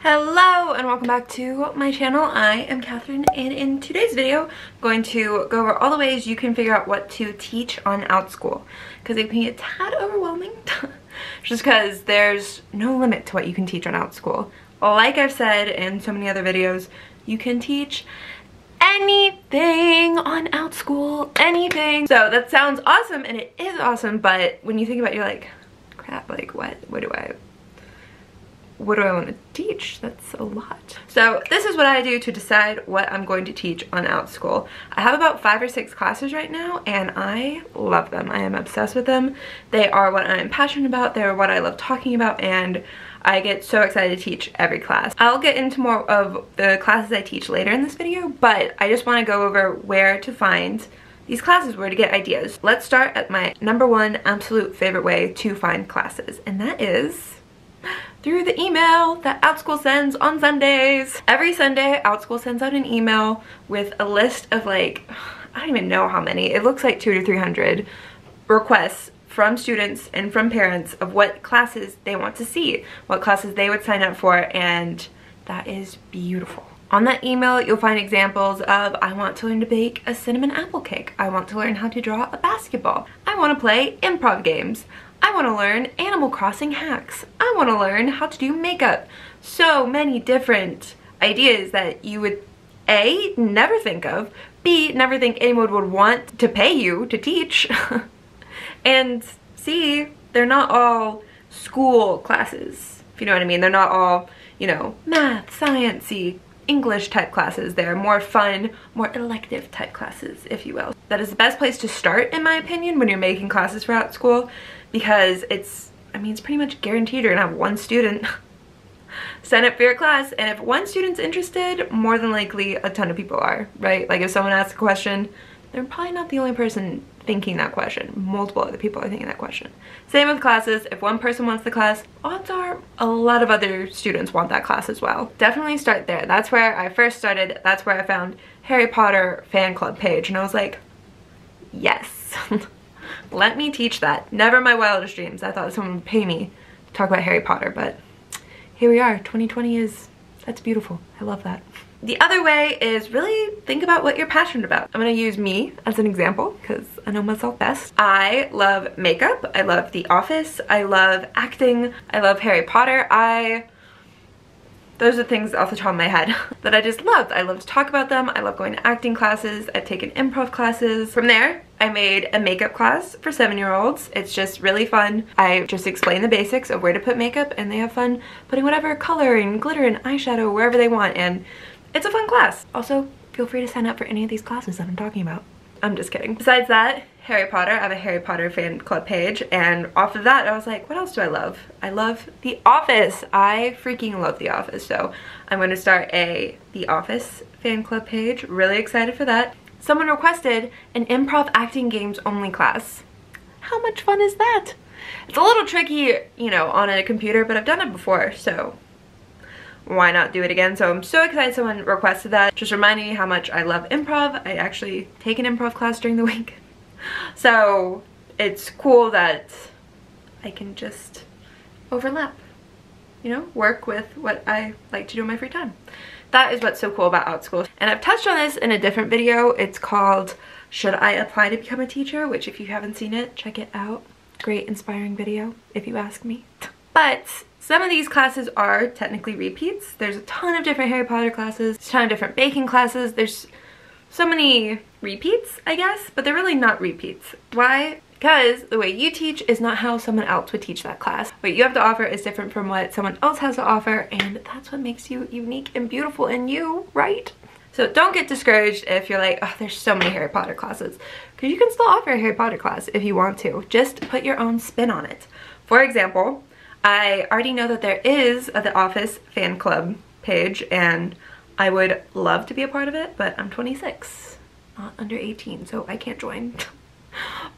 Hello and welcome back to my channel. I am Catherine, and in today's video I'm going to go over all the ways you can figure out what to teach on Outschool, because it can be a tad overwhelming just because there's no limit to what you can teach on Outschool. Like I've said in so many other videos, you can teach anything on Outschool, anything. So that sounds awesome, and it is awesome, but when you think about it, you're like, crap, like what do I want to teach? That's a lot. So this is what I do to decide what I'm going to teach on Outschool. I have about 5 or 6 classes right now, and I love them. I am obsessed with them. They are what I'm passionate about. They're what I love talking about, and I get so excited to teach every class. I'll get into more of the classes I teach later in this video, but I just want to go over where to find these classes, where to get ideas. Let's start at my #1 absolute favorite way to find classes, and that is through the email that Outschool sends on Sundays. Every Sunday, Outschool sends out an email with a list of, like, I don't even know how many. It looks like 200 to 300 requests from students and from parents of what classes they want to see, what classes they would sign up for, and that is beautiful. On that email, you'll find examples of, I want to learn to bake a cinnamon apple cake. I want to learn how to draw a basketball. I want to play improv games. I want to learn Animal Crossing hacks. I want to learn how to do makeup. So many different ideas that you would A, never think of, B, never think anyone would want to pay you to teach, and C, they're not all school classes, if you know what I mean. They're not all, you know, math, science-y, English type classes. They're more fun, more elective type classes, if you will. That is the best place to start, in my opinion, when you're making classes for Outschool, because it's pretty much guaranteed you're gonna have one student sign up for your class, and if one student's interested, more than likely a ton of people are, right? Like if someone asks a question, they're probably not the only person thinking that question. Multiple other people are thinking that question. Same with classes. If one person wants the class, odds are a lot of other students want that class as well. Definitely start there. That's where I first started. That's where I found Harry Potter fan club page, and I was like, yes. Let me teach that. Never in my wildest dreams I thought someone would pay me to talk about Harry Potter, but here we are. 2020 that's beautiful. I love that. The other way is really think about what you're passionate about. I'm gonna use me as an example because I know myself best. I love makeup. I love The Office. I love acting. I love Harry Potter. Those are things off the top of my head that I just love. I love to talk about them. I love going to acting classes. I've taken improv classes. From there, I made a makeup class for 7-year-olds. It's just really fun. I just explain the basics of where to put makeup, and they have fun putting whatever color and glitter and eyeshadow wherever they want, and it's a fun class. Also, feel free to sign up for any of these classes that I'm talking about. I'm just kidding. Besides that, Harry Potter. I have a Harry Potter fan club page, and off of that I was like, what else do I love? I love The Office. I freaking love The Office, so I'm going to start a The Office fan club page. Really excited for that. Someone requested an improv acting games only class. How much fun is that? It's a little tricky, you know, on a computer, but I've done it before, so why not do it again? So I'm so excited someone requested that. Just reminding me how much I love improv. I actually take an improv class during the week. So it's cool that I can just overlap, you know, work with what I like to do in my free time. That is what's so cool about Outschool. And I've touched on this in a different video. It's called Should I Apply to Become a Teacher? Which, if you haven't seen it, check it out. Great inspiring video, if you ask me. But some of these classes are technically repeats. There's a ton of different Harry Potter classes, a ton of different baking classes. There's so many repeats, I guess, but they're really not repeats. Why? Because the way you teach is not how someone else would teach that class. What you have to offer is different from what someone else has to offer, and that's what makes you unique and beautiful in you, right? So don't get discouraged if you're like, oh, there's so many Harry Potter classes, because you can still offer a Harry Potter class if you want to. Just put your own spin on it. For example, I already know that there is a The Office fan club page, and I would love to be a part of it, but I'm 26, not under 18, so I can't join.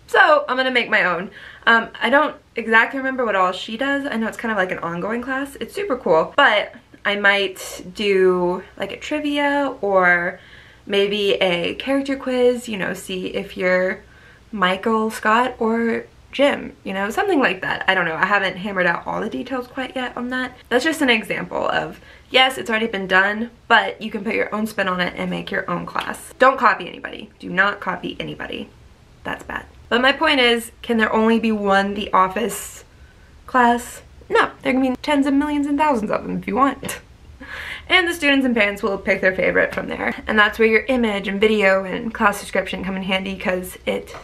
So I'm gonna make my own. I don't exactly remember what all she does. I know it's kind of like an ongoing class. It's super cool, but I might do like a trivia or maybe a character quiz, you know, see if you're Michael Scott or Jim, you know, something like that. I don't know. I haven't hammered out all the details quite yet on that. That's just an example of Yes, it's already been done, but you can put your own spin on it and make your own class. Don't copy anybody. Do not copy anybody. That's bad. But my point is, can there only be one The Office class? No, there can be tens of millions and thousands of them if you want. And the students and parents will pick their favorite from there. And that's where your image and video and class description come in handy, because it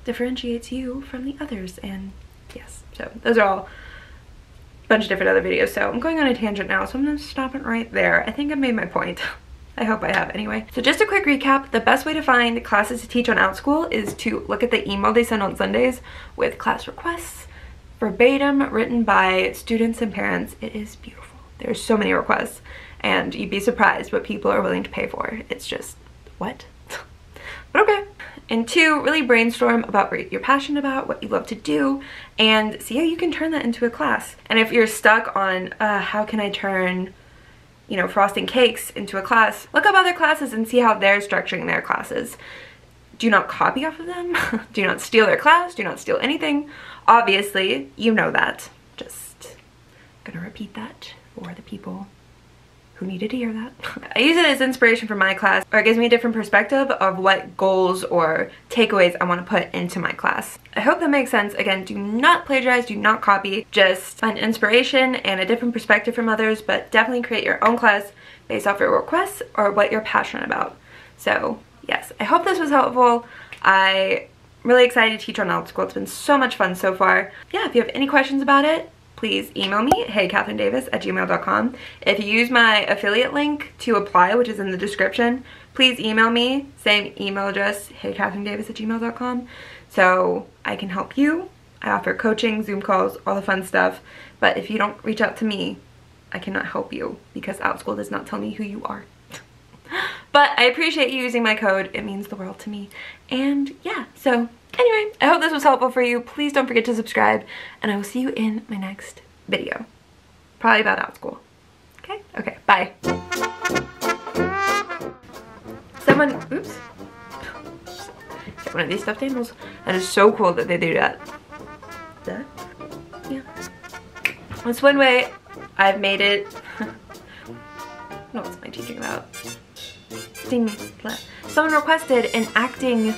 differentiates you from the others. And yes, so those are all a bunch of different other videos. So I'm going on a tangent now, so I'm gonna stop it right there. I think I've made my point. I hope I have anyway. So just a quick recap, the best way to find classes to teach on Outschool is to look at the email they send on Sundays with class requests, verbatim, written by students and parents. It is beautiful. There's so many requests, and you'd be surprised what people are willing to pay for. It's just, what? But okay. And 2, really brainstorm about what you're passionate about, what you love to do, and see how you can turn that into a class. And if you're stuck on how can I turn, you know, frosting cakes into a class, look up other classes and see how they're structuring their classes. Do not copy off of them. Do not steal their class. Do not steal anything. Obviously, you know that. Just gonna repeat that for the people who needed to hear that. I use it as inspiration for my class, or it gives me a different perspective of what goals or takeaways I want to put into my class. I hope that makes sense. Again, do not plagiarize, do not copy. Just find inspiration and a different perspective from others, but definitely create your own class based off your requests or what you're passionate about. So yes, I hope this was helpful. I'm really excited to teach on Outschool. It's been so much fun so far. Yeah, if you have any questions about it, please email me, heykatherinedavis@gmail.com. If you use my affiliate link to apply, which is in the description, please email me, same email address, heykatherinedavis@gmail.com, so I can help you. I offer coaching, Zoom calls, all the fun stuff, but if you don't reach out to me, I cannot help you because Outschool does not tell me who you are. But I appreciate you using my code. It means the world to me. And yeah, so anyway, I hope this was helpful for you. Please don't forget to subscribe, and I will see you in my next video. Probably about Outschool. Okay? Okay, bye. Someone, oops. Get one of these stuffed animals. That is so cool that they do that. That? Yeah. That's one way I've made it. What's my teaching about? Someone requested an acting